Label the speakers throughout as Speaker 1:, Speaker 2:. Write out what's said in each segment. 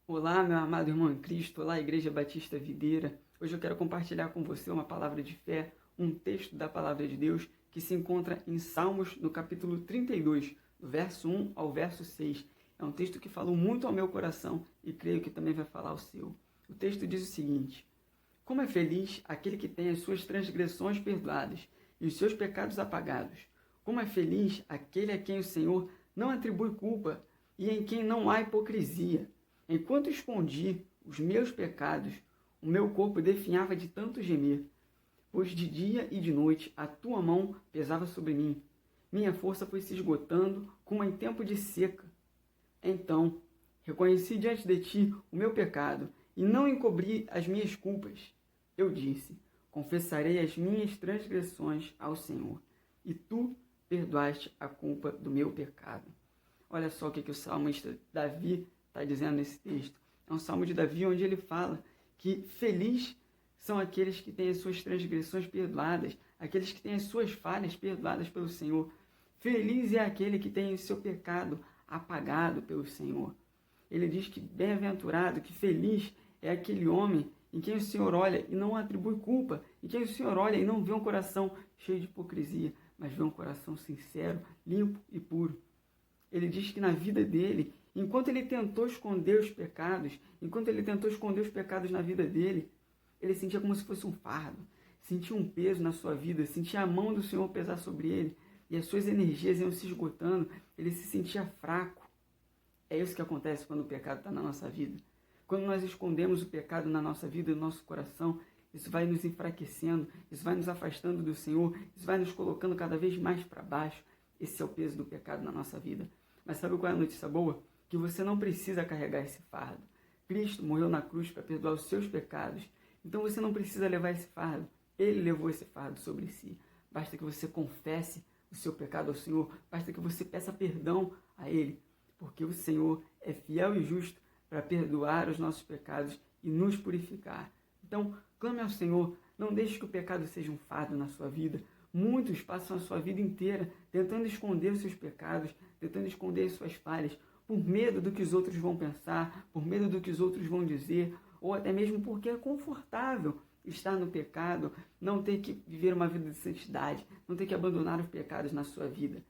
Speaker 1: Olá, meu amado irmão em Cristo, olá, Igreja Batista Videira. Hoje eu quero compartilhar com você uma palavra de fé, um texto da palavra de Deus que se encontra em Salmos, no capítulo 32, do verso 1 ao verso 6. É um texto que falou muito ao meu coração e creio que também vai falar ao seu. O texto diz o seguinte: Como é feliz aquele que tem as suas transgressões perdoadas e os seus pecados apagados. Como é feliz aquele a quem o Senhor não atribui culpa e em quem não há hipocrisia. Enquanto escondi os meus pecados, o meu corpo definhava de tanto gemer, pois de dia e de noite a tua mão pesava sobre mim. Minha força foi se esgotando como em tempo de seca. Então, reconheci diante de ti o meu pecado e não encobri as minhas culpas. Eu disse: confessarei as minhas transgressões ao Senhor, e tu perdoaste a culpa do meu pecado. Olha só o que o salmista Davi está dizendo nesse texto. É um salmo de Davi onde ele fala que feliz são aqueles que têm as suas transgressões perdoadas, aqueles que têm as suas falhas perdoadas pelo Senhor. Feliz é aquele que tem o seu pecado apagado pelo Senhor. Ele diz que bem-aventurado, que feliz é aquele homem em quem o Senhor olha e não atribui culpa, em quem o Senhor olha e não vê um coração cheio de hipocrisia, mas vê um coração sincero, limpo e puro. Ele diz que na vida dele, enquanto ele tentou esconder os pecados, na vida dele, ele sentia como se fosse um fardo, sentia um peso na sua vida, sentia a mão do Senhor pesar sobre ele, e as suas energias iam se esgotando, ele se sentia fraco. É isso que acontece quando o pecado está na nossa vida. Quando nós escondemos o pecado na nossa vida, no nosso coração, isso vai nos enfraquecendo, isso vai nos afastando do Senhor, isso vai nos colocando cada vez mais para baixo. Esse é o peso do pecado na nossa vida. Mas sabe qual é a notícia boa? Que você não precisa carregar esse fardo. Cristo morreu na cruz para perdoar os seus pecados. Então você não precisa levar esse fardo. Ele levou esse fardo sobre si. Basta que você confesse o seu pecado ao Senhor. Basta que você peça perdão a Ele. Porque o Senhor é fiel e justo para perdoar os nossos pecados e nos purificar. Então, clame ao Senhor. Não deixe que o pecado seja um fardo na sua vida. Muitos passam a sua vida inteira tentando esconder os seus pecados, tentando esconder as suas falhas, por medo do que os outros vão pensar, por medo do que os outros vão dizer, ou até mesmo porque é confortável estar no pecado, não ter que viver uma vida de santidade, não ter que abandonar os pecados na sua vida.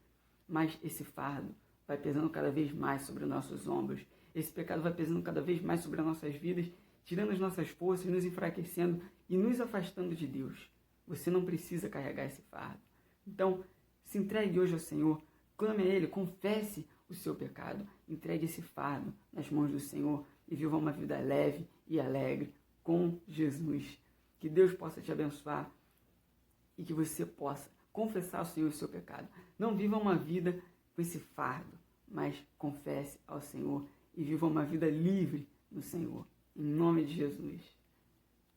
Speaker 1: Mas esse fardo vai pesando cada vez mais sobre os nossos ombros. Esse pecado vai pesando cada vez mais sobre as nossas vidas, tirando as nossas forças, nos enfraquecendo e nos afastando de Deus. Você não precisa carregar esse fardo. Então, se entregue hoje ao Senhor, clame a Ele, confesse o seu pecado, entregue esse fardo nas mãos do Senhor e viva uma vida leve e alegre com Jesus. Que Deus possa te abençoar e que você possa confessar ao Senhor o seu pecado. Não viva uma vida com esse fardo, mas confesse ao Senhor e viva uma vida livre no Senhor. Em nome de Jesus.